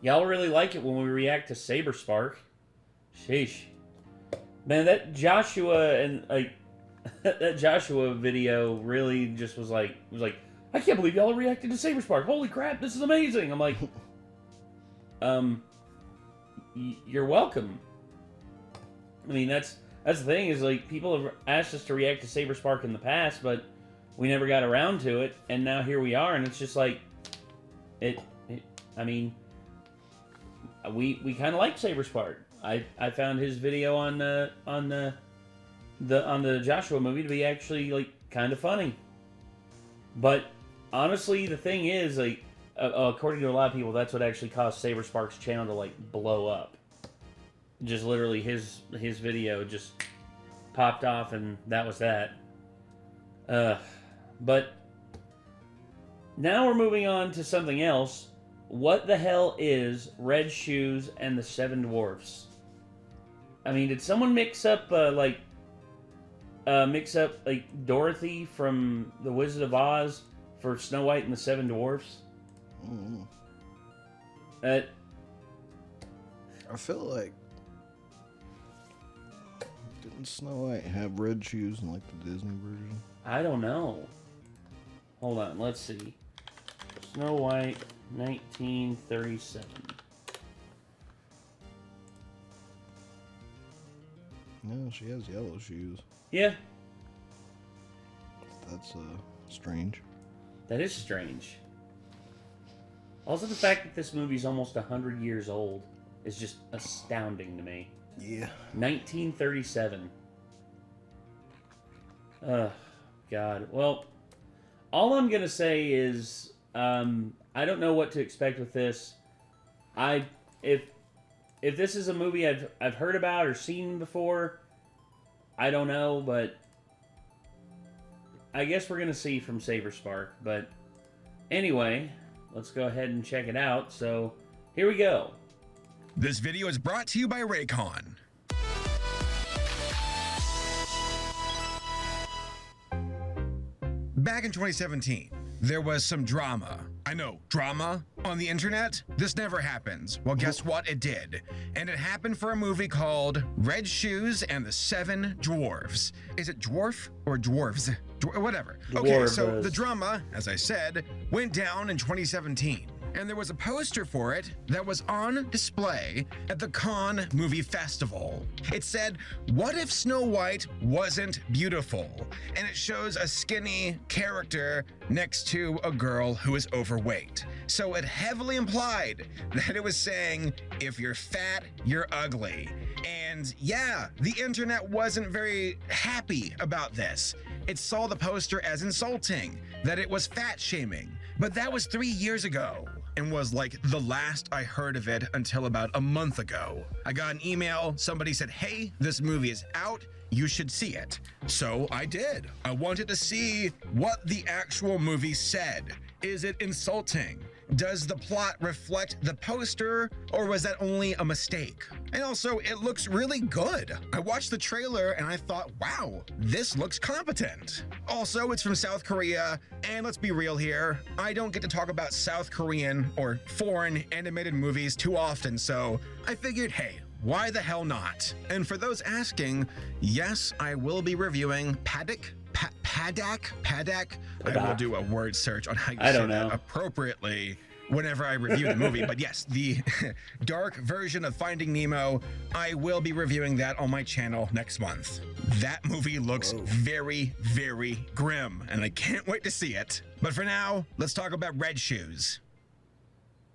Y'all really like it when we react to Saber Spark. Sheesh. Man, that Joshua and like that Joshua video really just was like I can't believe y'all reacted to Saber Spark. Holy crap, this is amazing. I'm like, you're welcome. I mean, that's the thing is like people have asked us to react to Saber Spark in the past, but we never got around to it, and now here we are, and it's just like I mean, we kind of like Saber Spark. I found his video on the Joshua movie to be actually like kind of funny. But honestly, the thing is like according to a lot of people, that's what actually caused Saber Spark's channel to like blow up. Just literally his video just popped off, and that was that. But now we're moving on to something else. What the hell is Red Shoes and the Seven Dwarfs? I mean, did someone mix up Dorothy from The Wizard of Oz for Snow White and the Seven Dwarfs? Mm. I feel like didn't Snow White have red shoes in like the Disney version? I don't know. Hold on, let's see. Snow White, 1937. No, she has yellow shoes. Yeah. That's strange. That is strange. Also, the fact that this movie's almost 100 years old is just astounding to me. Yeah. 1937. God. Well, all I'm gonna say is, I don't know what to expect with this. If this is a movie I've heard about or seen before, I don't know, but I guess we're gonna see from Saber Spark. But anyway, let's go ahead and check it out. So here we go. This video is brought to you by Raycon. Back in 2017, there was some drama. I know, drama on the internet? This never happens. Well, guess what? It did. And it happened for a movie called Red Shoes and the Seven Dwarfs. Is it dwarf or dwarves? Whatever. Okay, so the drama, as I said, went down in 2017. And there was a poster for it that was on display at the Cannes Movie Festival. It said, "What if Snow White wasn't beautiful?" And it shows a skinny character next to a girl who is overweight. So it heavily implied that it was saying, if you're fat, you're ugly. And yeah, the internet wasn't very happy about this. It saw the poster as insulting, that it was fat shaming. But that was 3 years ago, and was like the last I heard of it until about a month ago. I got an email, somebody said, "Hey, this movie is out, you should see it." So I did. I wanted to see what the actual movie said. Is it insulting? Does the plot reflect the poster, or was that only a mistake? And also, it looks really good. I watched the trailer and I thought, wow, this looks competent. Also, it's from South Korea, and let's be real here, I don't get to talk about South Korean or foreign animated movies too often, so I figured, hey, why the hell not? And for those asking, yes, I will be reviewing Paddock. I will do a word search on how you say that appropriately whenever I review the movie. But yes, the dark version of Finding Nemo, I will be reviewing that on my channel next month. That movie looks very, very grim, and I can't wait to see it. But for now, let's talk about Red Shoes.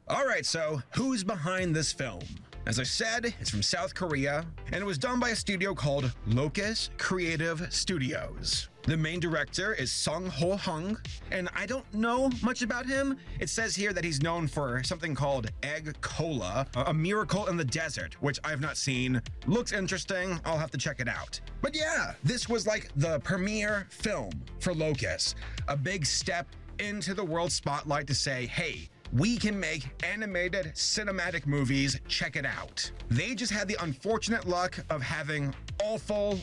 All right, so who's behind this film? As I said, it's from South Korea, and it was done by a studio called Locus Creative Studios. The main director is Sung Ho Hung, and I don't know much about him. It says here that he's known for something called Egg Cola, A Miracle in the Desert, which I've not seen. Looks interesting, I'll have to check it out. But yeah, this was like the premiere film for Locus. A big step into the world spotlight to say, hey, we can make animated cinematic movies, check it out. They just had the unfortunate luck of having awful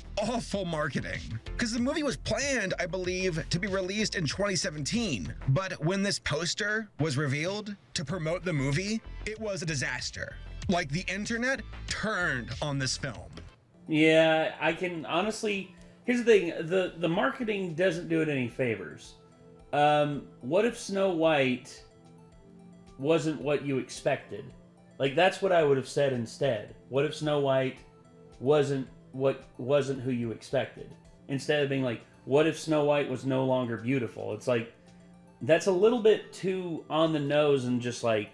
marketing. Because the movie was planned, I believe, to be released in 2017. But when this poster was revealed to promote the movie, it was a disaster. Like, the internet turned on this film. Yeah, I can honestly... Here's the thing, the marketing doesn't do it any favors. What if Snow White wasn't what you expected? Like, that's what I would have said instead. What if Snow White wasn't who you expected? Instead of being like, what if Snow White was no longer beautiful? It's like, that's a little bit too on the nose and just like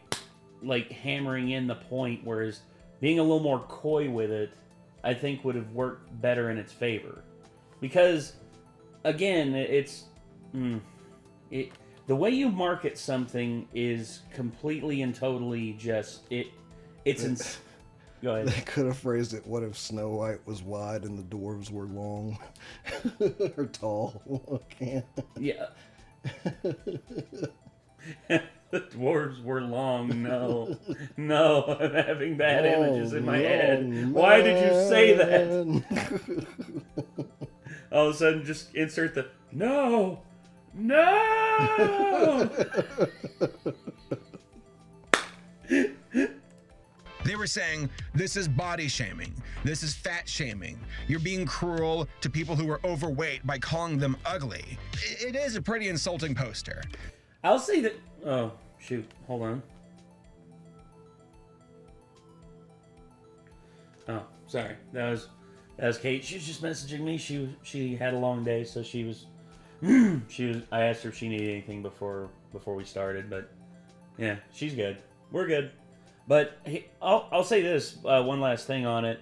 hammering in the point, whereas being a little more coy with it, I think would have worked better in its favor. Because, again, the way you market something is completely and totally just Go ahead. They could have phrased it, what if Snow White was wide and the dwarves were long or tall? Yeah. The dwarves were long. No, I'm having bad images in my head. Why did you say that? All of a sudden, just insert the no. They were saying, this is body shaming. This is fat shaming. You're being cruel to people who are overweight by calling them ugly. It is a pretty insulting poster. I'll say that... Oh, shoot. Hold on. Oh, sorry. That was Kate. She was just messaging me. She had a long day, so she was... I asked her if she needed anything before we started, but... Yeah, she's good. We're good. But I'll say this, one last thing on it.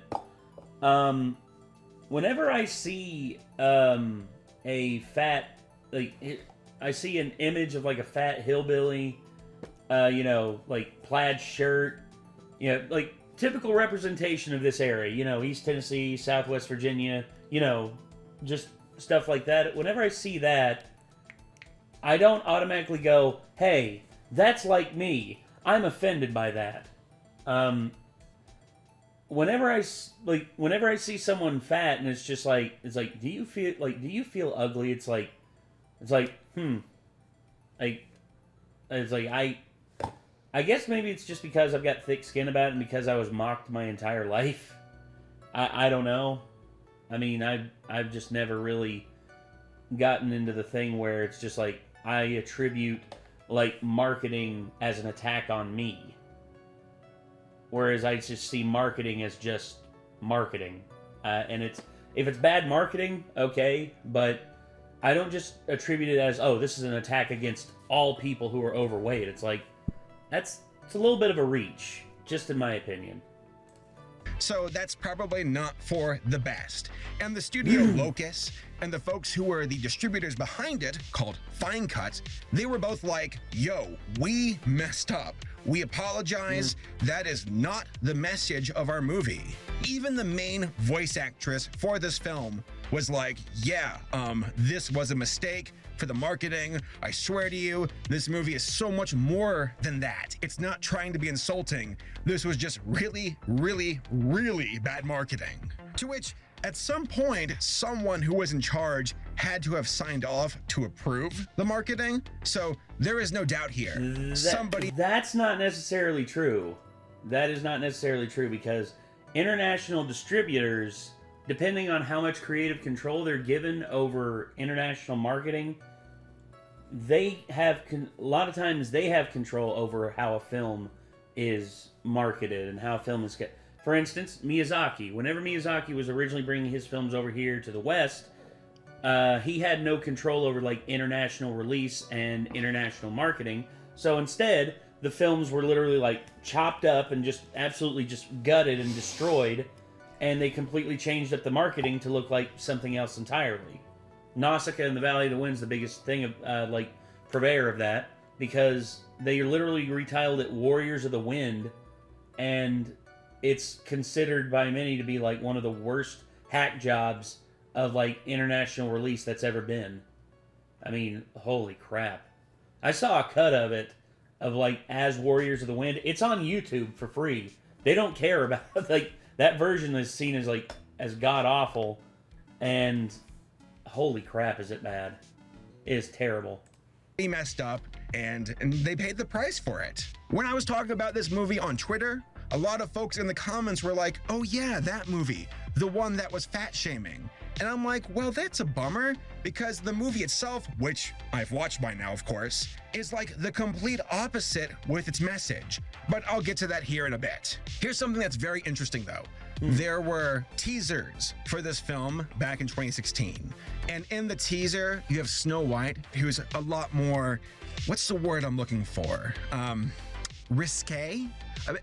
Whenever I see a fat... I see an image of like a fat hillbilly, like plaid shirt, like typical representation of this area, East Tennessee, Southwest Virginia, just stuff like that. Whenever I see that, I don't automatically go, hey, that's like me. I'm offended by that. Whenever I see someone fat and it's just like, do you feel ugly? It's like, I guess maybe it's just because I've got thick skin about it and because I was mocked my entire life. I don't know. I mean, I've just never really gotten into the thing where it's just like, I attribute like marketing as an attack on me. Whereas I just see marketing as just marketing. And if it's bad marketing, okay, but I don't just attribute it as, oh, this is an attack against all people who are overweight. It's like, it's a little bit of a reach, just in my opinion. So that's probably not for the best. And the studio Locus and the folks who were the distributors behind it, called Fine Cut, they were both like, yo, we messed up. We apologize. That is not the message of our movie. Even the main voice actress for this film was like, yeah, this was a mistake for the marketing. I swear to you, this movie is so much more than that. It's not trying to be insulting. This was just really, really, really bad marketing. To which, at some point, someone who was in charge had to have signed off to approve the marketing. So there is no doubt here. That's not necessarily true. That is not necessarily true because international distributors, depending on how much creative control they're given over international marketing, they have a lot of times they have control over how a film is marketed and how a film is get. For instance, Miyazaki. Whenever Miyazaki was originally bringing his films over here to the West, he had no control over like international release and international marketing. So instead, the films were literally like chopped up and just absolutely just gutted and destroyed, and they completely changed up the marketing to look like something else entirely. Nausicaa and the Valley of the Wind's the biggest thing of purveyor of that, because they literally retitled it Warriors of the Wind, and it's considered by many to be like one of the worst hack jobs of like international release that's ever been. I mean, holy crap. I saw a cut of it of like as Warriors of the Wind. It's on YouTube for free. They don't care about like that version is seen as like as god awful, and holy crap, is it bad? It is terrible. He messed up, and they paid the price for it. When I was talking about this movie on Twitter, a lot of folks in the comments were like, oh yeah, that movie, the one that was fat shaming. And I'm like, well, that's a bummer, because the movie itself, which I've watched by now, of course, is like the complete opposite with its message. But I'll get to that here in a bit. Here's something that's very interesting though. There were teasers for this film back in 2016. And in the teaser, you have Snow White, who's a lot more, what's the word I'm looking for? Risque?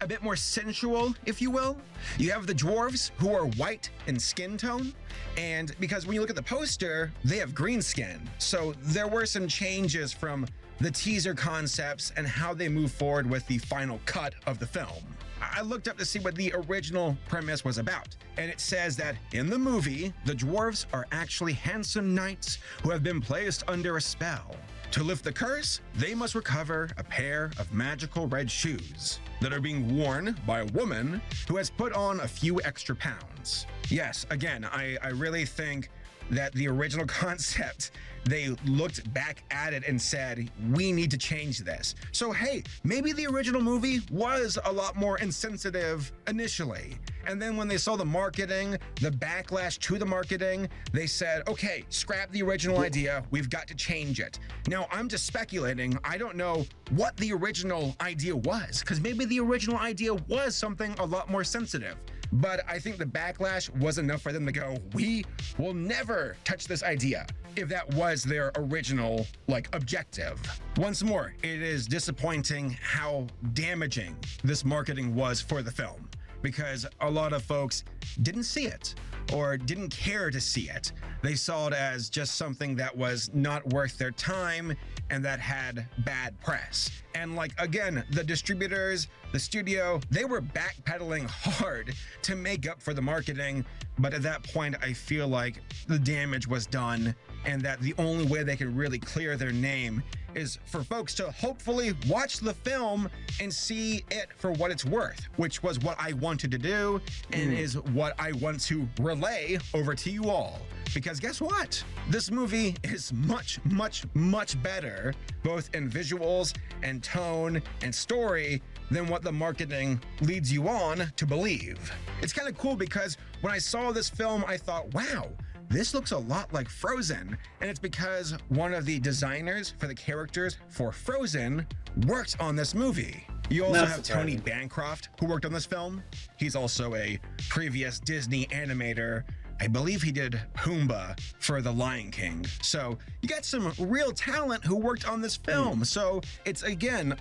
A bit more sensual, if you will. You have the dwarves, who are white in skin tone, and because when you look at the poster, they have green skin. So there were some changes from the teaser concepts and how they move forward with the final cut of the film. I looked up to see what the original premise was about, and it says that in the movie, the dwarves are actually handsome knights who have been placed under a spell. To lift the curse, they must recover a pair of magical red shoes that are being worn by a woman who has put on a few extra pounds. Yes, again, I really think that the original concept, they looked back at it and said, we need to change this. So hey, maybe the original movie was a lot more insensitive initially. And then when they saw the marketing, the backlash to the marketing, they said, okay, scrap the original idea, we've got to change it. Now, I'm just speculating, I don't know what the original idea was, because maybe the original idea was something a lot more sensitive. But I think the backlash was enough for them to go, we will never touch this idea, if that was their original, objective. Once more, it is disappointing how damaging this marketing was for the film, because a lot of folks didn't see it or didn't care to see it. They saw it as just something that was not worth their time and that had bad press. And again, the distributors, the studio, they were backpedaling hard to make up for the marketing. But at that point, I feel like the damage was done and that the only way they could really clear their name is for folks to hopefully watch the film and see it for what it's worth, which was what I wanted to do and is what I want to relay over to you all. Because guess what? This movie is much, much, much better, both in visuals and tone and story, than what the marketing leads you on to believe. It's kind of cool because when I saw this film, I thought, wow, this looks a lot like Frozen, and it's because one of the designers for the characters for Frozen worked on this movie. You also have Tony Bancroft, who worked on this film. He's also a previous Disney animator. I believe he did Pumbaa for The Lion King. So you got some real talent who worked on this film. So it's, again,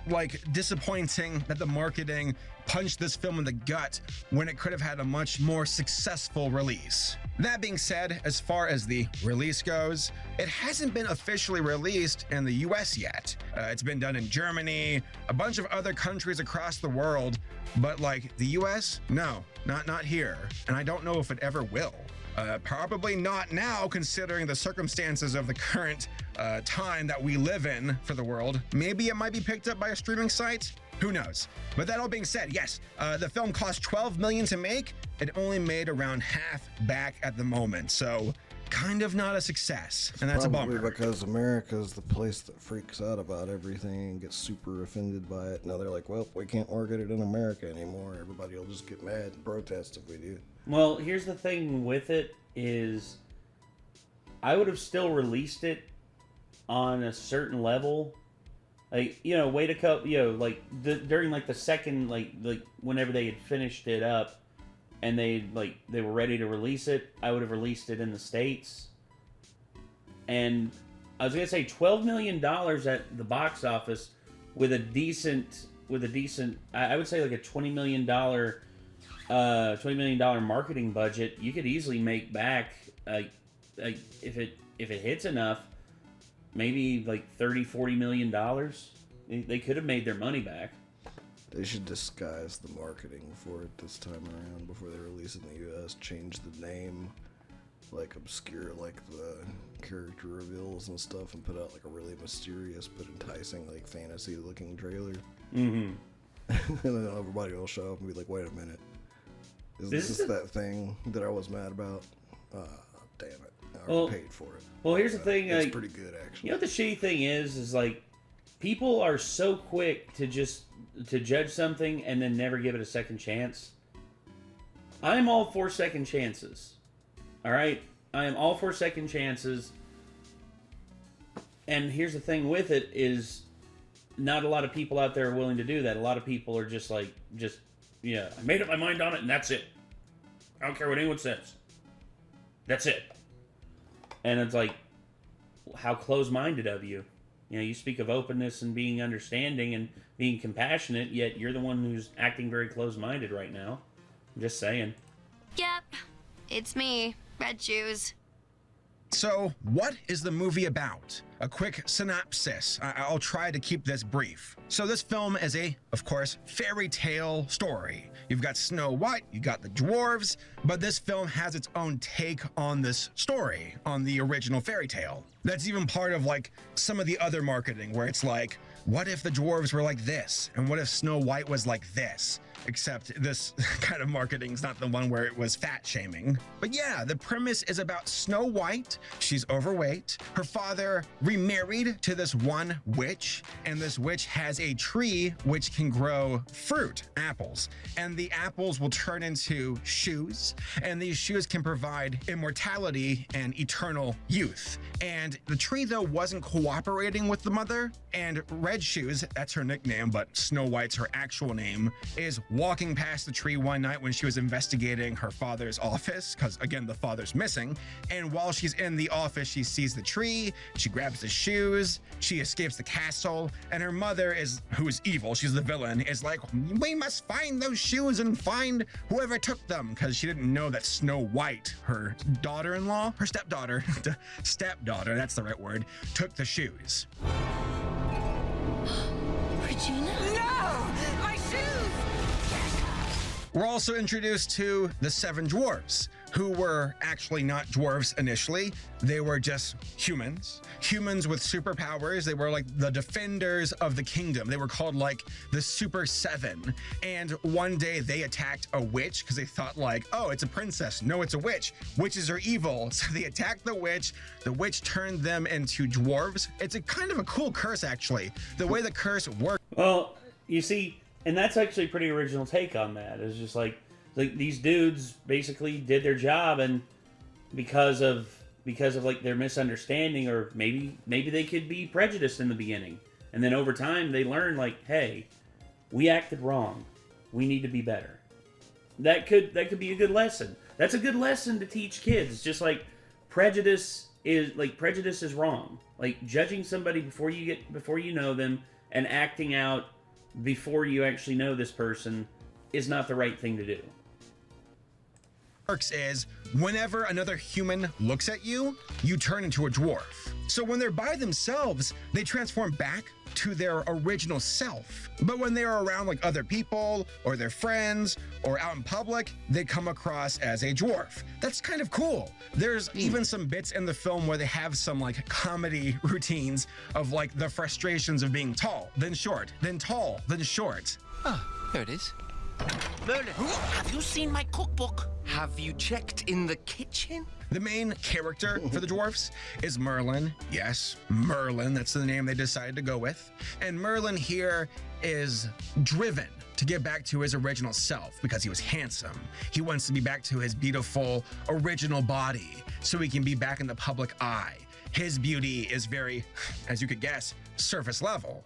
disappointing that the marketing punched this film in the gut when it could have had a much more successful release. That being said, as far as the release goes, it hasn't been officially released in the US yet. It's been done in Germany, a bunch of other countries across the world, but the US, no, not here. And I don't know if it ever will. Probably not now, considering the circumstances of the current time that we live in for the world. Maybe it might be picked up by a streaming site. Who knows? But that all being said, yes, the film cost $12 million to make. It only made around half back at the moment, so kind of not a success, and that's Probably a bummer. Because America's the place that freaks out about everything and gets super offended by it. Now they're like, well, we can't market it in America anymore. Everybody will just get mad and protest if we do. Well, here's the thing with it is I would have still released it on a certain level. Wait a couple, during the second, whenever they had finished it up and they were ready to release it, I would have released it in the States. And I was going to say $12 million at the box office with a decent, I would say a $20 million marketing budget, you could easily make back, if it hits enough, maybe $30-40 million. They could have made their money back. They should disguise the marketing for it this time around before they release it in the U.S. Change the name, like obscure like the character reveals and stuff and put out like a really mysterious but enticing like fantasy looking trailer. Mm-hmm. And then everybody will show up and be like, wait a minute. Is this that thing that I was mad about? Damn it. I already paid for it. Well, here's the thing. It's like, pretty good, actually. You know what the shitty thing is like, people are so quick to judge something and then never give it a second chance. I'm all for second chances. All right? I am all for second chances. And here's the thing with it is not a lot of people out there are willing to do that. A lot of people are just like, yeah, I made up my mind on it and that's it. I don't care what anyone says. That's it. And it's like, how close-minded of you. You know, you speak of openness and being understanding and being compassionate, yet you're the one who's acting very close-minded right now. I'm just saying. Yep, it's me, Red Shoes. So, what is the movie about? A quick synopsis. I'll try to keep this brief. So this film is of course, fairy tale story. You've got Snow White, you got the dwarves, but this film has its own take on this story, on the original fairy tale. That's even part of like some of the other marketing where it's like, what if the dwarves were like this? And what if Snow White was like this? Except this kind of marketing is not the one where it was fat shaming. But yeah, the premise is about Snow White. She's overweight. Her father remarried to this one witch, and this witch has a tree which can grow fruit, apples. And the apples will turn into shoes, and these shoes can provide immortality and eternal youth. And the tree, though, wasn't cooperating with the mother, and Red Shoes, that's her nickname, but Snow White's her actual name, is walking past the tree one night when she was investigating her father's office, because again, the father's missing. And while she's in the office, she sees the tree, she grabs the shoes, she escapes the castle, and her mother who is evil, she's the villain, is like, we must find those shoes and find whoever took them, because she didn't know that Snow White, her daughter-in-law, her stepdaughter, that's the right word, took the shoes. Regina? No! My shoes! We're also introduced to the 7 dwarves, who were actually not dwarves initially. They were just humans with superpowers. They were like the defenders of the kingdom. They were called like the Super 7. And one day they attacked a witch because they thought like, oh, it's a princess. No, it's a witch. Witches are evil. So they attacked the witch. The witch turned them into dwarves. It's a kind of a cool curse, actually. The way the curse works. Well, you see, and that's actually a pretty original take on that. It's just like these dudes basically did their job, and because of like their misunderstanding, or maybe they could be prejudiced in the beginning, and then over time they learn like, hey, we acted wrong. We need to be better. That could be a good lesson. That's a good lesson to teach kids. Just like prejudice is wrong. Like judging somebody before you know them and acting out before you actually know this person is not the right thing to do. Works is whenever another human looks at you, you turn into a dwarf. So when they're by themselves, they transform back to their original self. But when they're around like other people or their friends or out in public, they come across as a dwarf. That's kind of cool. There's even some bits in the film where they have some like comedy routines of like the frustrations of being tall, then short, then tall, then short. Ah, there it is. Merlin, have you seen my cookbook? Have you checked in the kitchen? The main character for the dwarfs is Merlin. Yes, Merlin, that's the name they decided to go with. And Merlin here is driven to get back to his original self because he was handsome. He wants to be back to his beautiful original body so he can be back in the public eye. His beauty is very, as you could guess, surface level.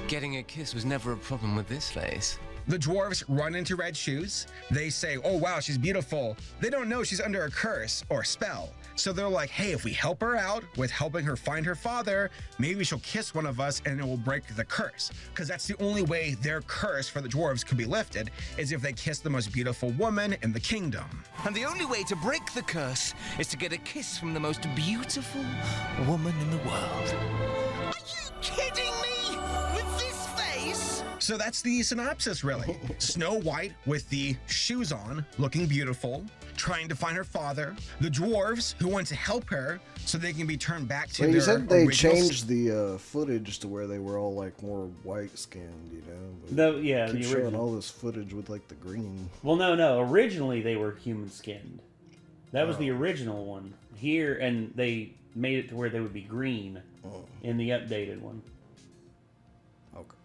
Getting a kiss was never a problem with this face. The dwarves run into Red Shoes. They say, oh wow, she's beautiful. They don't know she's under a curse or spell. So they're like, hey, if we help her out with helping her find her father, maybe she'll kiss one of us and it will break the curse. Because that's the only way their curse for the dwarves could be lifted, is if they kiss the most beautiful woman in the kingdom. And the only way to break the curse is to get a kiss from the most beautiful woman in the world. Are you kidding me? With this face? So that's the synopsis, really. Snow White with the shoes on, looking beautiful, trying to find her father. The dwarves who want to help her so they can be turned back to Well, their you said they original changed the footage to where they were all like more white skinned, you know? But Yeah, keep the showing original. all this footage with like the green. Well, no. Originally, they were human skinned. That was the original one. Here, and they made it to where they would be green in the updated one. Okay.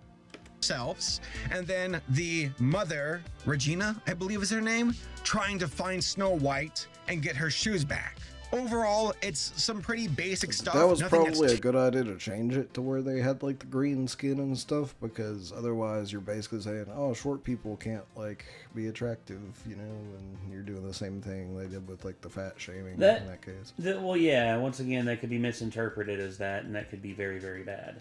selves, and then the mother, Regina, I believe is her name, trying to find Snow White and get her shoes back. Overall, it's some pretty basic stuff. That was Nothing that's probably a good idea to change it to where they had like the green skin and stuff, because otherwise you're basically saying, oh, short people can't like be attractive, you know, and you're doing the same thing they did with like the fat shaming in that case. Well, yeah, once again, that could be misinterpreted as that, and that could be very, very bad.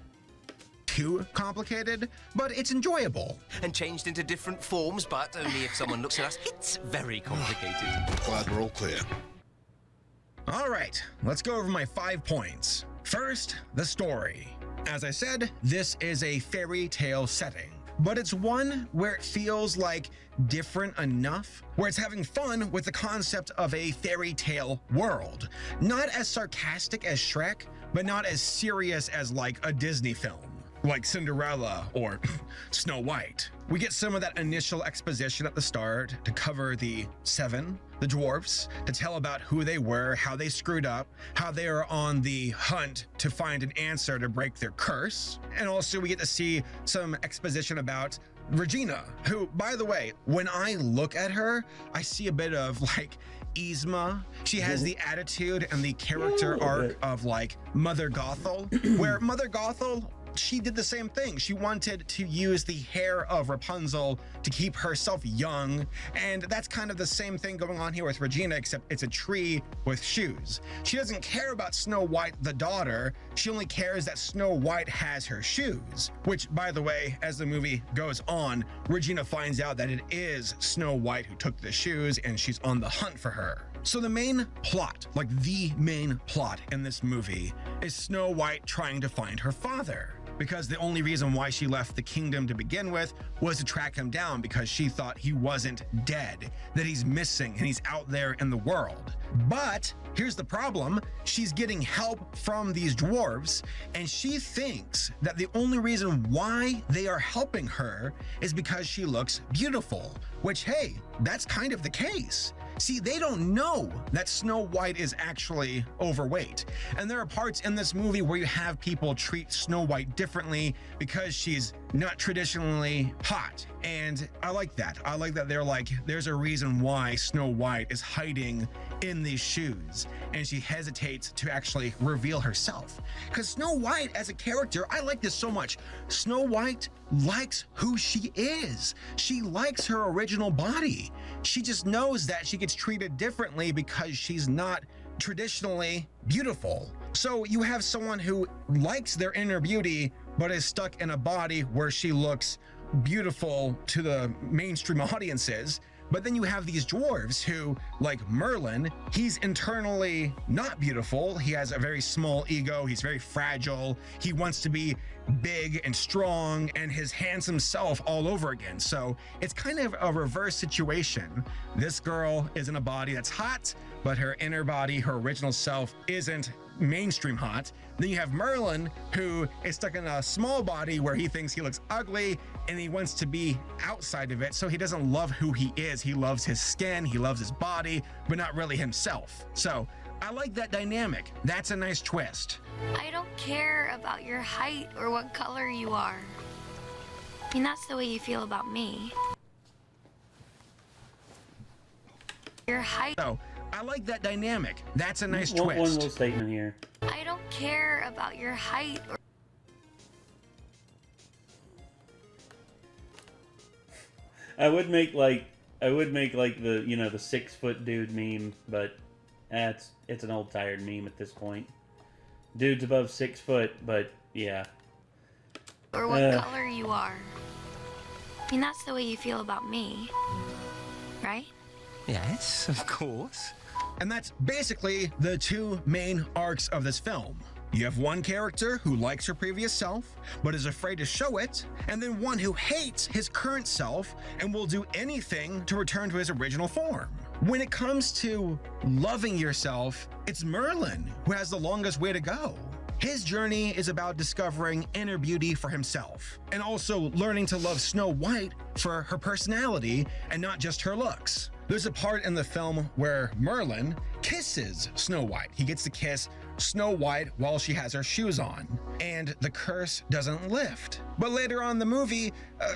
Too complicated, but it's enjoyable. And changed into different forms, but only if someone looks at us. It's very complicated. Glad we're all clear. All right, let's go over my 5 points. First, the story. As I said, this is a fairy tale setting, but it's one where it feels like different enough, where it's having fun with the concept of a fairy tale world. Not as sarcastic as Shrek, but not as serious as like a Disney film, like Cinderella or Snow White. We get some of that initial exposition at the start to cover the 7, the dwarfs, to tell about who they were, how they screwed up, how they are on the hunt to find an answer to break their curse. And also we get to see some exposition about Regina, who, by the way, when I look at her, I see a bit of like Yzma. She has the attitude and the character arc of like Mother Gothel, where Mother Gothel, she did the same thing. She wanted to use the hair of Rapunzel to keep herself young, and that's kind of the same thing going on here with Regina, except it's a tree with shoes. She doesn't care about Snow White, the daughter. She only cares that Snow White has her shoes, which, by the way, as the movie goes on, Regina finds out that it is Snow White who took the shoes, and she's on the hunt for her. So the main plot, like the main plot in this movie, is Snow White trying to find her father. Because the only reason why she left the kingdom to begin with was to track him down, because she thought he wasn't dead, that he's missing and he's out there in the world. But here's the problem. She's getting help from these dwarves, and she thinks that the only reason why they are helping her is because she looks beautiful, which, hey, that's kind of the case. See, they don't know that Snow White is actually overweight. And there are parts in this movie where you have people treat Snow White differently because she's not traditionally hot. And I like that. I like that they're like, there's a reason why Snow White is hiding in these shoes, and she hesitates to actually reveal herself. Because Snow White as a character, I like this so much. Snow White likes who she is. She likes her original body. She just knows that she gets treated differently because she's not traditionally beautiful. So you have someone who likes their inner beauty, but is stuck in a body where she looks beautiful to the mainstream audiences. But then you have these dwarves who, like Merlin, he's internally not beautiful. He has a very small ego. He's very fragile. He wants to be big and strong and his handsome self all over again. So it's kind of a reverse situation. This girl is in a body that's hot, but her inner body, her original self, isn't mainstream hot. Then you have Merlin, who is stuck in a small body where he thinks he looks ugly and he wants to be outside of it. So he doesn't love who he is. He loves his skin, he loves his body, but not really himself. So I like that dynamic. That's a nice twist. I don't care about your height or what color you are. I mean, that's the way you feel about me. Your height. So I like that dynamic. That's a nice One twist. little statement here. I don't care about your height or... I would make like the, you know, the 6-foot dude meme, but it's an old tired meme at this point. Dude's above 6 foot, but yeah. or what color you are. I mean, that's the way you feel about me, right? Yes, of course. And that's basically the 2 main arcs of this film. You have one character who likes her previous self, but is afraid to show it, and then one who hates his current self and will do anything to return to his original form. When it comes to loving yourself, it's Merlin who has the longest way to go. His journey is about discovering inner beauty for himself, and also learning to love Snow White for her personality and not just her looks. There's a part in the film where Merlin kisses Snow White. He gets to kiss Snow White while she has her shoes on, and the curse doesn't lift. But later on in the movie,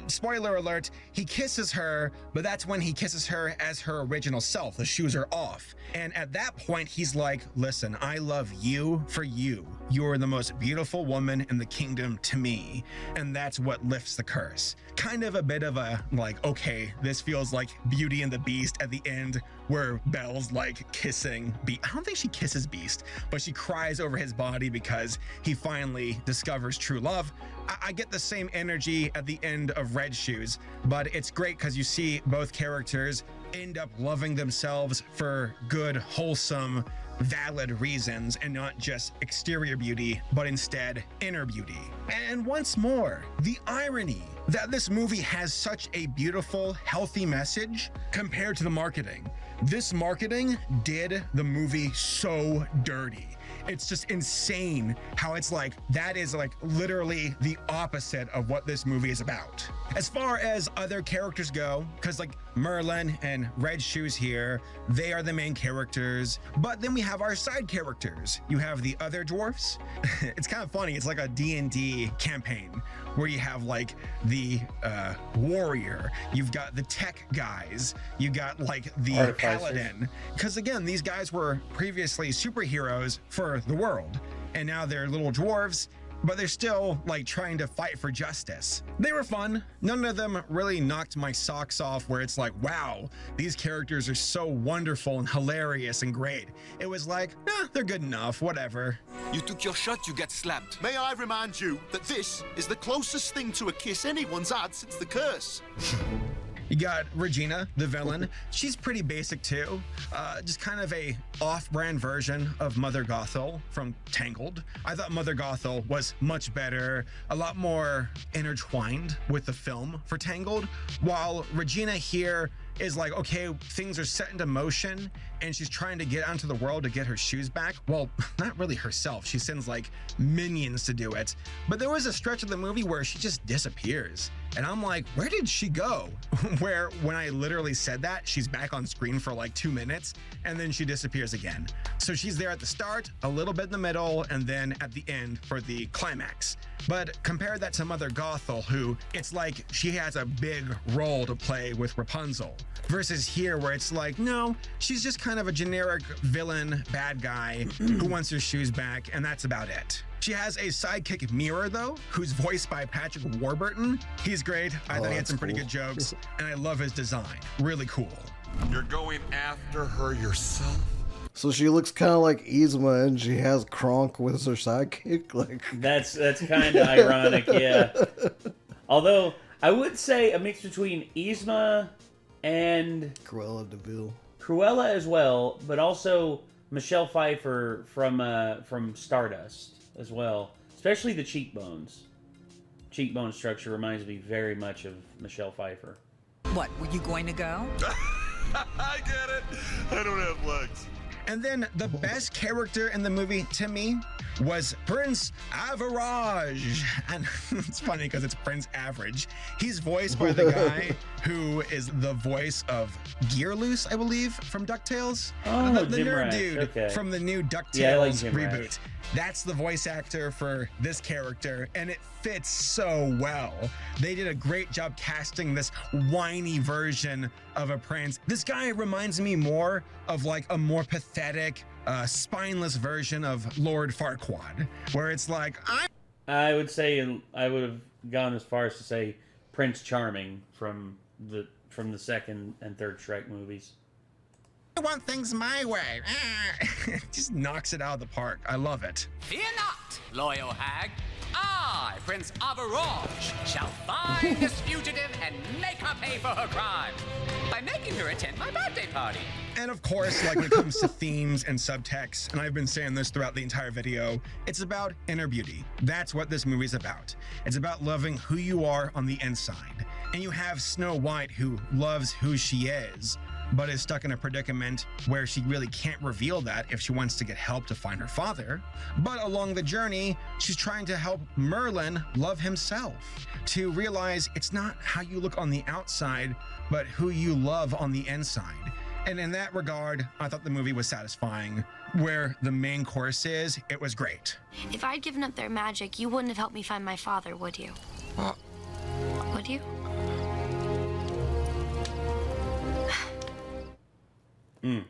spoiler alert, he kisses her, but that's when he kisses her as her original self. The shoes are off. And at that point, he's like, listen, I love you for you. You're the most beautiful woman in the kingdom to me. And that's what lifts the curse. Kind of a bit of a, like, okay, this feels like Beauty and the Beast at the end, where Belle's like kissing Beast. I don't think she kisses Beast, but she cries over his body because he finally discovers true love. I get the same energy at the end of Red Shoes, but it's great because you see both characters end up loving themselves for good, wholesome, valid reasons, and not just exterior beauty, but instead inner beauty. And once more, the irony that this movie has such a beautiful, healthy message compared to the marketing. This marketing did the movie so dirty. It's just insane how it's like, that is like literally the opposite of what this movie is about. As far as other characters go, because like Merlin and Red Shoes here, they are the main characters, but then we have our side characters. You have the other dwarfs. It's kind of funny. It's like a D&D campaign where you have like the warrior, you've got the tech guys, you got like the paladin. Because again, these guys were previously superheroes for the world, and now they're little dwarves, but they're still like trying to fight for justice. They were fun. None of them really knocked my socks off where it's like, wow, these characters are so wonderful and hilarious and great. It was like, they're good enough, whatever. You took your shot, you get slapped. May I remind you that this is the closest thing to a kiss anyone's had since the curse. You got Regina, the villain. She's pretty basic too. Just kind of a off-brand version of Mother Gothel from Tangled. I thought Mother Gothel was much better, a lot more intertwined with the film for Tangled, while Regina here is like, okay, things are set into motion and she's trying to get onto the world to get her shoes back. Well, not really herself. She sends like minions to do it. But there was a stretch of the movie where she just disappears. And I'm like, where did she go? Where when I literally said that, she's back on screen for like 2 minutes and then she disappears again. So she's there at the start, a little bit in the middle, and then at the end for the climax. But compare that to Mother Gothel, who it's like she has a big role to play with Rapunzel. Versus here where it's like, no, she's just kind of a generic villain, bad guy who wants her shoes back, and that's about it. She has a sidekick Mirror though, who's voiced by Patrick Warburton. He's great. I thought he had some pretty good jokes, and I love his design. Really cool. You're going after her yourself? So she looks kind of like Yzma, and she has Kronk with her sidekick. Like that's kind of ironic, yeah. Although I would say a mix between Yzma and Cruella de Vil. Cruella as well, but also Michelle Pfeiffer from Stardust as well. Especially the cheekbones. Cheekbone structure reminds me very much of Michelle Pfeiffer. What, were you going to go? I get it. I don't have legs. And then the best character in the movie to me was Prince Average. And it's funny because it's Prince Average. He's voiced by the guy who is the voice of Gearloose, I believe, from DuckTales. Oh, the Jim nerd Rash. dude Okay. from the new DuckTales Yeah, I like Jim reboot. Rash. That's the voice actor for this character, and it fits so well. They did a great job casting this whiny version of a prince. This guy reminds me more of like a more pathetic, spineless version of Lord Farquaad, where it's like, I would say I would have gone as far as to say Prince Charming from the second and third Shrek movies. I want things my way. Just knocks it out of the park. I love it. Fear not, loyal hag. I Prince of Rost shall find this fugitive and make her pay for her crimes by making her attend my birthday party. And of course, like when it comes to themes and subtext, and I've been saying this throughout the entire video, it's about inner beauty. That's what this movie's about. It's about loving who you are on the inside. And you have Snow White, who loves who she is, but is stuck in a predicament where she really can't reveal that if she wants to get help to find her father. But along the journey, she's trying to help Merlin love himself, to realize it's not how you look on the outside, but who you love on the inside. And in that regard, I thought the movie was satisfying. Where the main course is, it was great. If I'd given up their magic, you wouldn't have helped me find my father, would you? Would you?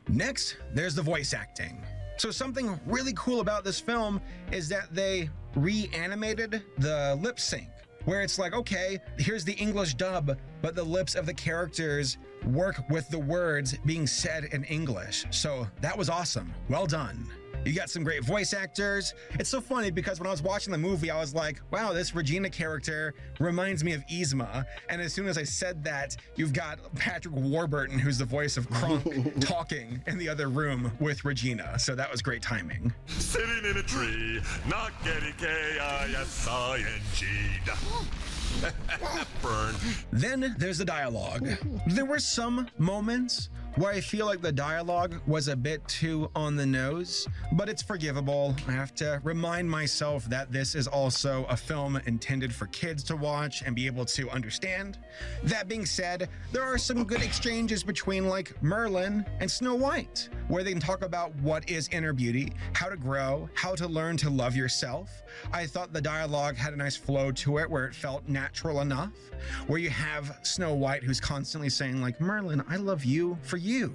Next, there's the voice acting. So something really cool about this film is that they reanimated the lip sync, where it's like, okay, here's the English dub, but the lips of the characters work with the words being said in English. So that was awesome. Well done. You got some great voice actors. It's so funny because when I was watching the movie, I was like, wow, this Regina character reminds me of Yzma. And as soon as I said that, you've got Patrick Warburton, who's the voice of Kronk, talking in the other room with Regina. So that was great timing. Sitting in a tree, not getting K-I-S-I-N-G. Burn. Then there's the dialogue. There were some moments where I feel like the dialogue was a bit too on the nose, but it's forgivable. I have to remind myself that this is also a film intended for kids to watch and be able to understand. That being said, there are some good exchanges between like Merlin and Snow White, where they can talk about what is inner beauty, how to grow, how to learn to love yourself. I thought the dialogue had a nice flow to it where it felt natural enough, where you have Snow White who's constantly saying like, Merlin, I love you for you.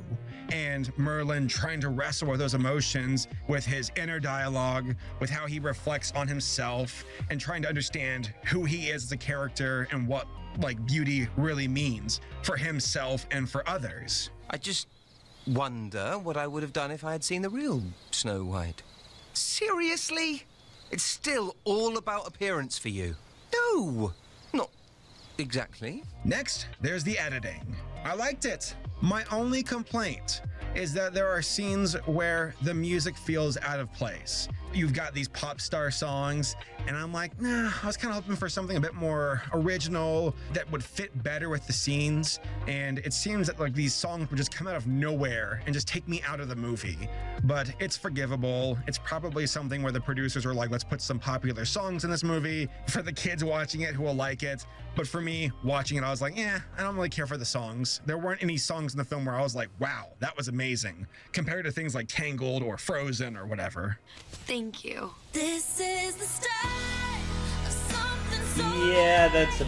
And Merlin trying to wrestle with those emotions with his inner dialogue, with how he reflects on himself and trying to understand who he is as a character and what like beauty really means for himself and for others. I just wonder what I would have done if I had seen the real Snow White. Seriously? It's still all about appearance for you? No, not exactly. Next, there's the editing. I liked it. My only complaint is that there are scenes where the music feels out of place. You've got these pop star songs, and I'm like, nah, I was kind of hoping for something a bit more original that would fit better with the scenes. And it seems that like these songs would just come out of nowhere and just take me out of the movie. But it's forgivable. It's probably something where the producers were like, let's put some popular songs in this movie for the kids watching it who will like it. But for me, watching it, I was like, I don't really care for the songs. There weren't any songs in the film where I was like, wow, that was amazing, compared to things like Tangled or Frozen or whatever. Thank you. This is the start of something so Yeah, that's a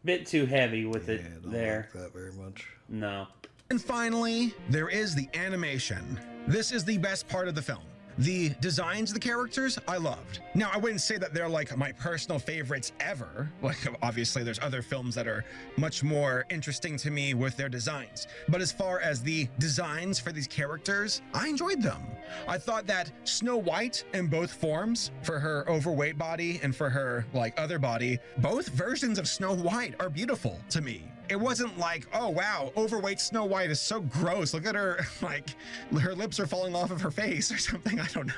bit too heavy with it I don't there. like that very much. No. And finally, there is the animation. This is the best part of the film. The designs of the characters, I loved. Now, I wouldn't say that they're like my personal favorites ever. Like, obviously, there's other films that are much more interesting to me with their designs. But as far as the designs for these characters, I enjoyed them. I thought that Snow White in both forms, for her overweight body and for her like other body, both versions of Snow White are beautiful to me. It wasn't like, oh wow, overweight Snow White is so gross. Look at her, like her lips are falling off of her face or something. I don't know.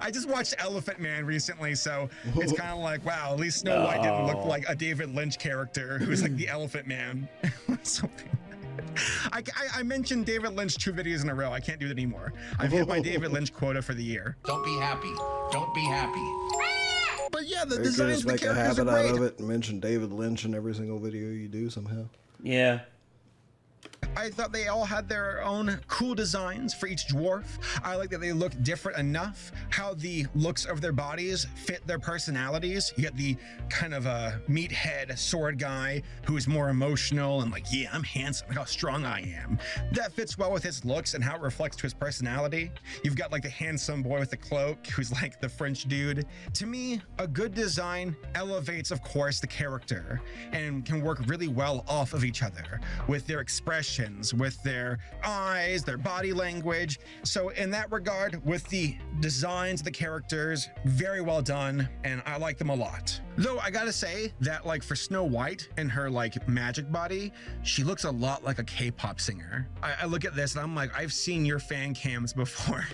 I just watched Elephant Man recently, so it's kind of like, wow, at least Snow White didn't look like a David Lynch character who's like the Elephant Man. Something. I mentioned David Lynch 2 videos in a row. I can't do that anymore. I've hit my David Lynch quota for the year. Don't be happy. Don't be happy. But yeah, the They could designs just of the make a characters are habit great. out of it and mention David Lynch in every single video you do somehow. Yeah. I thought they all had their own cool designs for each dwarf. I like that they look different enough, how the looks of their bodies fit their personalities. You get the kind of a meathead sword guy who is more emotional and like, yeah, I'm handsome, look how strong I am. That fits well with his looks and how it reflects to his personality. You've got like the handsome boy with the cloak who's like the French dude. To me, a good design elevates, of course, the character and can work really well off of each other with their expression mountains with their eyes, their body language. So in that regard, with the designs of the characters, very well done, and I like them a lot. Though I gotta say that, like, for Snow White and her like magic body, she looks a lot like a K-pop singer. I look at this and I'm like, I've seen your fan cams before.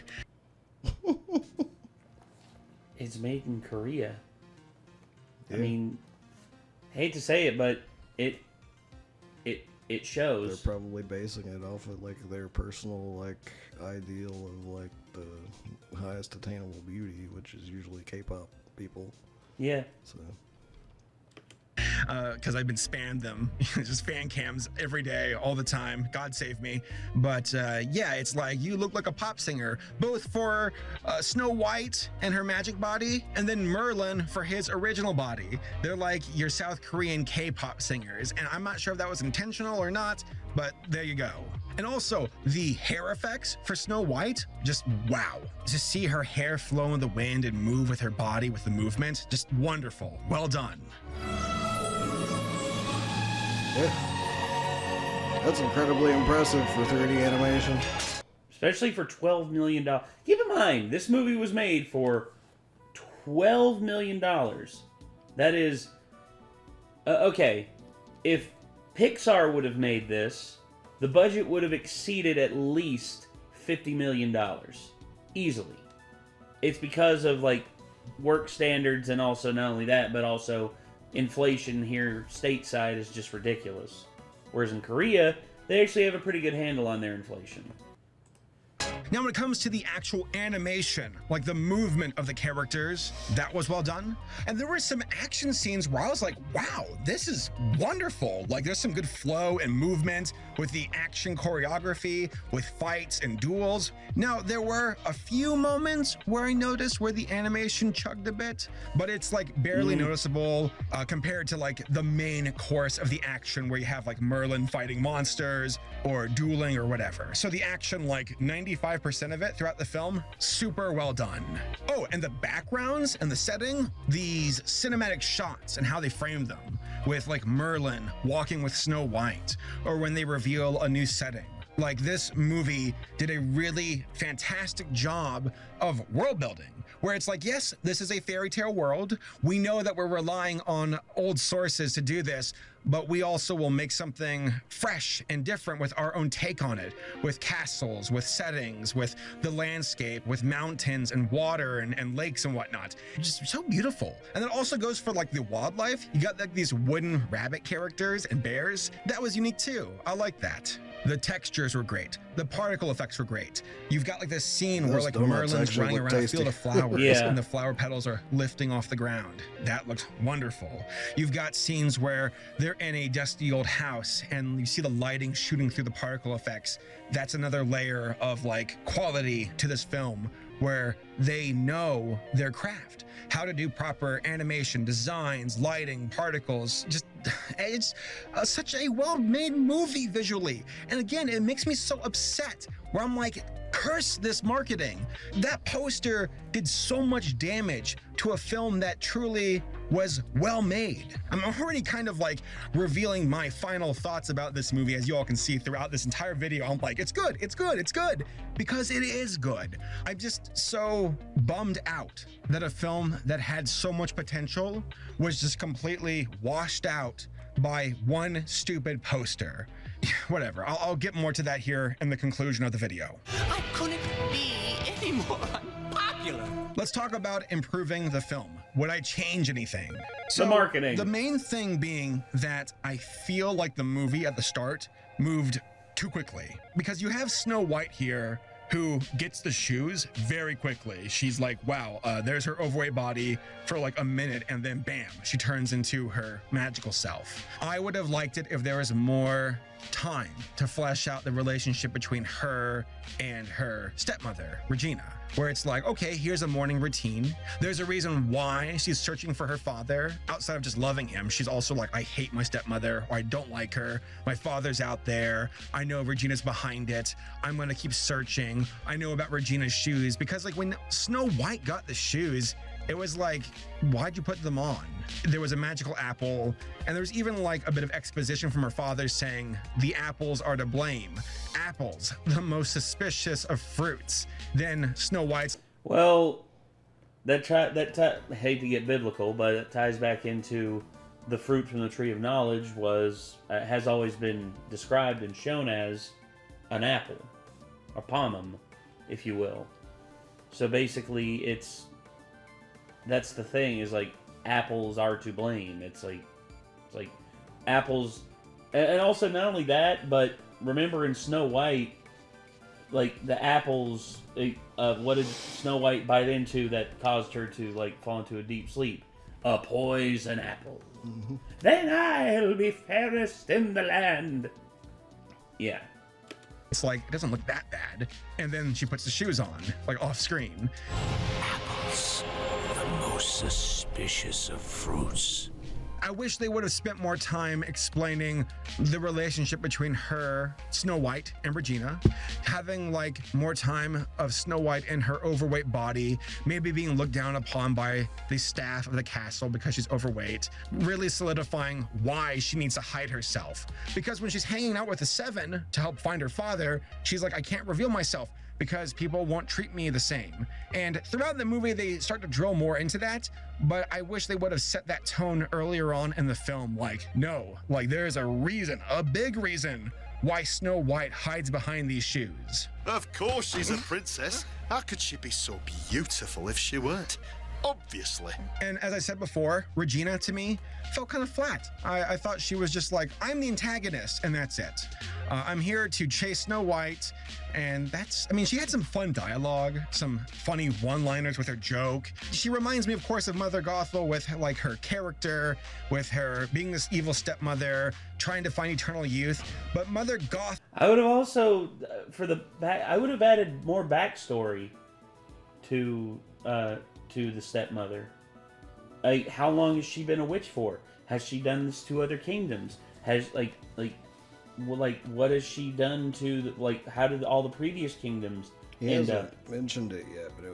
It's made in Korea. Yeah. I mean, hate to say it, but it shows. They're probably basing it off of like their personal like ideal of like the highest attainable beauty, which is usually K-pop people. Yeah. So. Because I've been spammed them, just fan cams every day, all the time. God save me. But yeah, it's like you look like a pop singer, both for Snow White and her magic body, and then Merlin for his original body. They're like your South Korean K-pop singers, and I'm not sure if that was intentional or not, but there you go. And also the hair effects for Snow White, just wow. To see her hair flow in the wind and move with her body with the movement, just wonderful. Well done. Yeah. That's incredibly impressive for 3D animation. Especially for $12 million. Keep in mind, this movie was made for $12 million. That is... okay, if Pixar would have made this, the budget would have exceeded at least $50 million. Easily. It's because of, like, work standards, and also not only that, but also inflation here stateside is just ridiculous. Whereas in Korea, they actually have a pretty good handle on their inflation. Now, when it comes to the actual animation, like the movement of the characters, that was well done. And there were some action scenes where I was like, wow, this is wonderful. Like, there's some good flow and movement with the action choreography, with fights and duels. Now, there were a few moments where I noticed where the animation chugged a bit, but it's like barely noticeable compared to like the main course of the action where you have like Merlin fighting monsters or dueling or whatever. So the action, like 95% of it throughout the film, super well done. Oh, and the backgrounds and the setting, these cinematic shots and how they framed them, with like Merlin walking with Snow White, or when they reveal a new setting. Like, this movie did a really fantastic job of world building, where it's like, yes, this is a fairy tale world. We know that we're relying on old sources to do this, but we also will make something fresh and different with our own take on it, with castles, with settings, with the landscape, with mountains and water and lakes and whatnot. Just so beautiful. And it also goes for like the wildlife. You got like these wooden rabbit characters and bears. That was unique too. I like that. The textures were great. The particle effects were great. You've got like this scene where like Merlin's running around a field of flowers and the flower petals are lifting off the ground. That looked wonderful. You've got scenes where they're in a dusty old house and you see the lighting shooting through the particle effects. That's another layer of like quality to this film, where they know their craft, how to do proper animation, designs, lighting, particles. Just, it's such a well-made movie visually. And again, it makes me so upset, where I'm like, curse this marketing. That poster did so much damage to a film that truly was well made. I'm already kind of like revealing my final thoughts about this movie, as you all can see throughout this entire video. I'm like, it's good, it's good, it's good, because it is good. I'm just so bummed out that a film that had so much potential was just completely washed out by one stupid poster. Whatever, I'll get more to that here in the conclusion of the video. I couldn't be any more unpopular. Let's talk about improving the film. Would I change anything? The marketing. The main thing being that I feel like the movie at the start moved too quickly. Because you have Snow White here, who gets the shoes very quickly. She's like, wow, there's her overweight body for like a minute, and then bam, she turns into her magical self. I would have liked it if there was more time to flesh out the relationship between her and her stepmother, Regina, where it's like, okay, here's a morning routine. There's a reason why she's searching for her father. Outside of just loving him, she's also like, I hate my stepmother, or I don't like her. My father's out there. I know Regina's behind it. I'm gonna keep searching. I know about Regina's shoes, because like when Snow White got the shoes, It was like, why'd you put them on? There was a magical apple, and there's even like a bit of exposition from her father saying the apples are to blame. Apples, the most suspicious of fruits. Then Snow White's. Well, I hate to get biblical, but it ties back into the fruit from the tree of knowledge has always been described and shown as an apple, a pomum, if you will. So basically, that's the thing, is like apples are to blame. It's like apples, and also not only that, but remember in Snow White, like the apples, what did Snow White bite into that caused her to like fall into a deep sleep? A poison apple. Mm-hmm. Then I'll be fairest in the land. Yeah. It's like, it doesn't look that bad. And then she puts the shoes on, like off screen. Apples, the most suspicious of fruits. I wish they would have spent more time explaining the relationship between her, Snow White, and Regina. Having like more time of Snow White in her overweight body, maybe being looked down upon by the staff of the castle because she's overweight, really solidifying why she needs to hide herself. Because when she's hanging out with the Seven to help find her father, she's like, I can't reveal myself because people won't treat me the same. And throughout the movie, they start to drill more into that, but I wish they would have set that tone earlier on in the film. Like, no, like there's a reason, a big reason, why Snow White hides behind these shoes. Of course she's a princess. How could she be so beautiful if she weren't? Obviously. And as I said before, Regina to me felt kind of flat. I thought she was just like, I'm the antagonist and that's it. I'm here to chase Snow White, and she had some fun dialogue, some funny one-liners with her joke. She reminds me, of course, of Mother Gothel with like her character, with her being this evil stepmother, trying to find eternal youth. But Mother Goth. I would have also, I would have added more backstory to the stepmother. Like, how long has she been a witch for? Has she done this to other kingdoms? Has what has she done to how did all the previous kingdoms end up? Mentioned it yet, but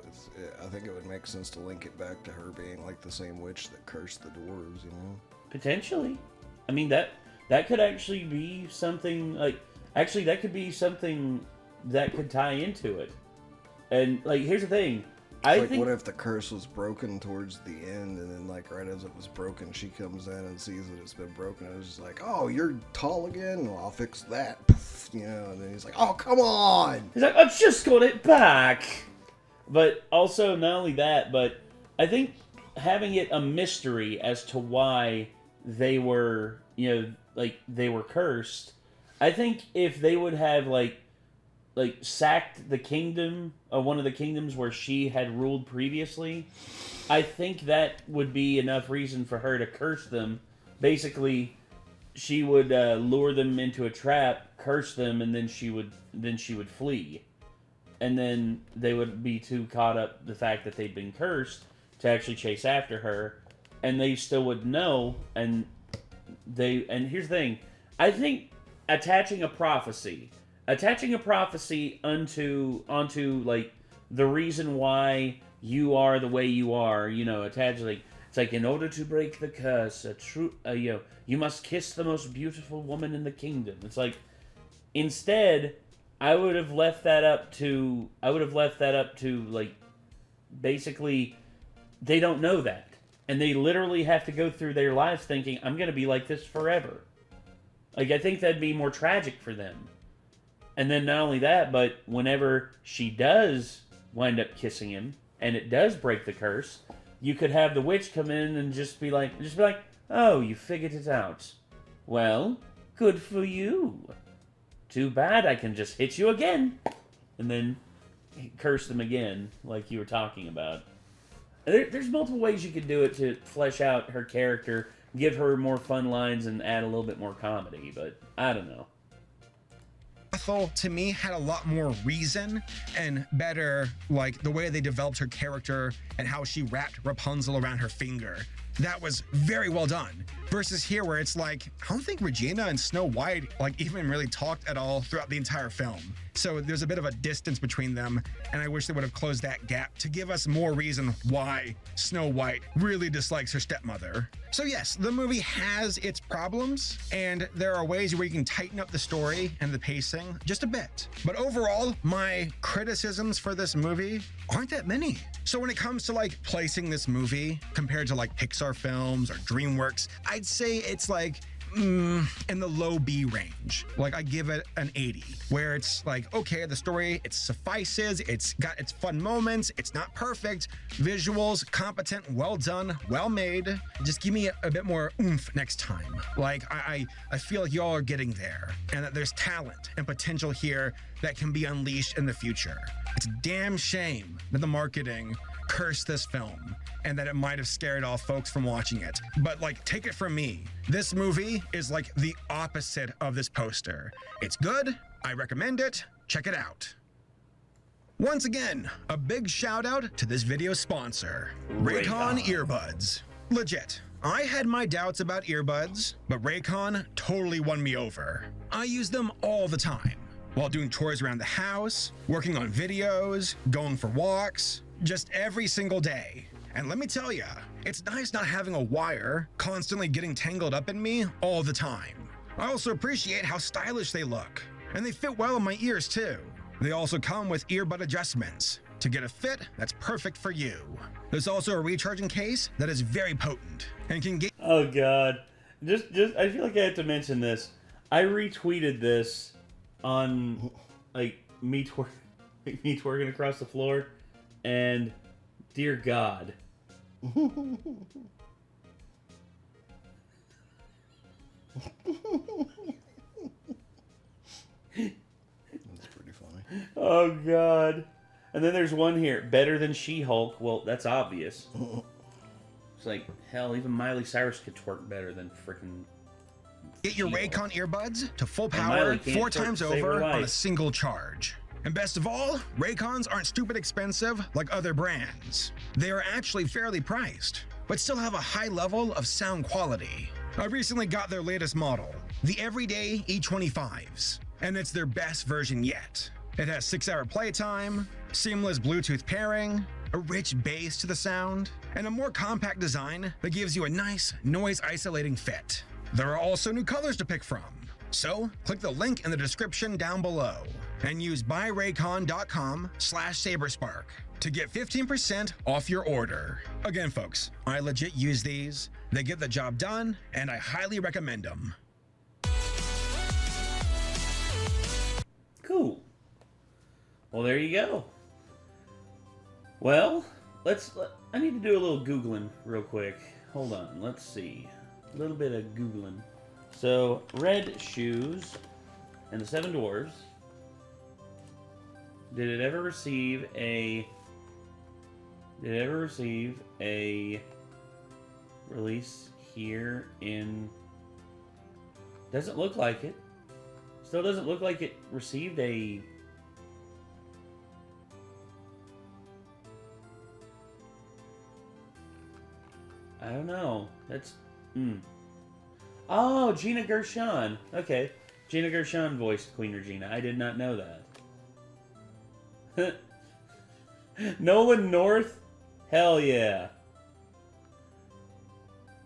I think it would make sense to link it back to her being like the same witch that cursed the dwarves, you know? Potentially. I mean, that could actually be something that could be something that could tie into it. And here's the thing. I think, what if the curse was broken towards the end, and then like right as it was broken, she comes in and sees that it's been broken, and it's just like, oh, you're tall again? Well, I'll fix that. You know, and then he's like, oh, come on. He's like, I just got it back. But also, not only that, but I think having it a mystery as to why they were, they were cursed. I think if they would have sacked the kingdom, one of the kingdoms where she had ruled previously, I think that would be enough reason for her to curse them. Basically, she would lure them into a trap, curse them, and then she would flee. And then they would be too caught up the fact that they'd been cursed to actually chase after her, and they still would know. And here's the thing: I think attaching a prophecy onto the reason why you are the way you are, it's like, in order to break the curse, you must kiss the most beautiful woman in the kingdom. It's like, instead, I would have left that up to basically, they don't know that, and they literally have to go through their lives thinking, I'm gonna be like this forever. I think that'd be more tragic for them. And then not only that, but whenever she does wind up kissing him, and it does break the curse, you could have the witch come in and just be like, oh, you figured it out. Well, good for you. Too bad I can just hit you again. And then curse them again, like you were talking about. There's multiple ways you could do it to flesh out her character, give her more fun lines, and add a little bit more comedy, but I don't know. Gothel, to me, had a lot more reason and better, the way they developed her character and how she wrapped Rapunzel around her finger. That was very well done. Versus here, where it's like, I don't think Regina and Snow White even really talked at all throughout the entire film. So there's a bit of a distance between them, and I wish they would have closed that gap to give us more reason why Snow White really dislikes her stepmother. So yes, the movie has its problems, and there are ways where you can tighten up the story and the pacing just a bit. But overall, my criticisms for this movie aren't that many. So when it comes to like placing this movie compared to like Pixar films or DreamWorks, I'd say it's like in the low B range. Like I give it an 80, where it's like, okay, the story, it suffices, it's got its fun moments, it's not perfect, visuals, competent, well done, well made. Just give me a bit more oomph next time. Like I feel like y'all are getting there, and that there's talent and potential here that can be unleashed in the future. It's a damn shame that the marketing cursed this film and that it might have scared off folks from watching it. But like, take it from me, this movie is like the opposite of this poster. It's good, I recommend it, check it out. Once again, a big shout out to this video's sponsor, Raycon Earbuds. Legit, I had my doubts about earbuds, but Raycon totally won me over. I use them all the time, while doing chores around the house, working on videos, going for walks, just every single day. And let me tell ya, it's nice not having a wire constantly getting tangled up in me all the time. I also appreciate how stylish they look, and they fit well in my ears too. They also come with earbud adjustments to get a fit that's perfect for you. There's also a recharging case that is very potent and can get— Oh god. Just I feel like I have to mention this. I retweeted this on like me twerking across the floor, and dear God. That's pretty funny. Oh god. And then there's one here, better than She-Hulk. Well, that's obvious. It's like, hell, even Miley Cyrus could twerk better than freaking Get your She-Hulk. Raycon earbuds to full And power Miley can't 4 twerk times to save her over on a life. single charge. And best of all, Raycons aren't stupid expensive like other brands. They are actually fairly priced, but still have a high level of sound quality. I recently got their latest model, the Everyday E25s, and it's their best version yet. It has 6-hour playtime, seamless Bluetooth pairing, a rich bass to the sound, and a more compact design that gives you a nice noise-isolating fit. There are also new colors to pick from, so click the link in the description down below and use buyraycon.com/saberspark to get 15% off your order. Again, folks, I legit use these. They get the job done, and I highly recommend them. Cool. Well, there you go. Well, I need to do a little Googling real quick. Hold on, let's see. A little bit of Googling. So, Red Shoes and the Seven Dwarfs. Did it ever receive a release here in... Doesn't look like it. Still doesn't look like it received a... I don't know. That's... Oh, Gina Gershon. Okay. Gina Gershon voiced Queen Regina. I did not know that. Nolan North? Hell yeah.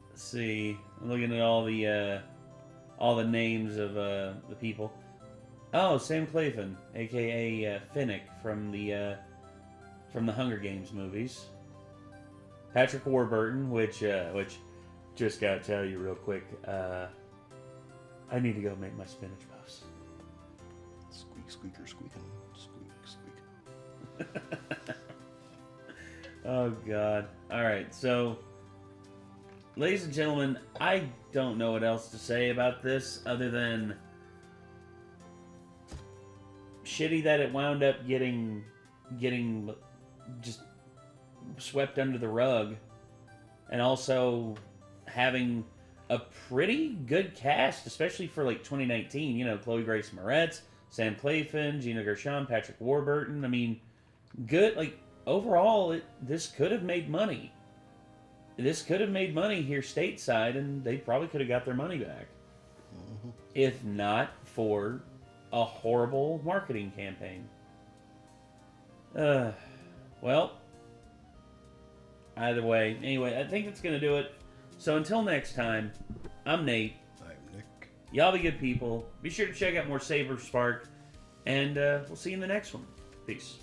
Let's see. I'm looking at all the names of the people. Oh, Sam Claflin, aka Finnick from the Hunger Games movies. Patrick Warburton, which just gotta tell you real quick, I need to go make my spinach puffs. Squeak, squeaker, squeaking, squeak, squeak. Oh god. Alright, so ladies and gentlemen, I don't know what else to say about this other than shitty that it wound up getting just swept under the rug, and also having a pretty good cast, especially for like 2019. You know, Chloe Grace Moretz, Sam Claflin, Gina Gershon, Patrick Warburton. I mean, good. Like overall, this could have made money. This could have made money here stateside, and they probably could have got their money back, if not for a horrible marketing campaign. Well, either way. Anyway, I think that's going to do it. So until next time, I'm Nate. I'm Nick. Y'all be good people. Be sure to check out more Saber Spark. And we'll see you in the next one. Peace.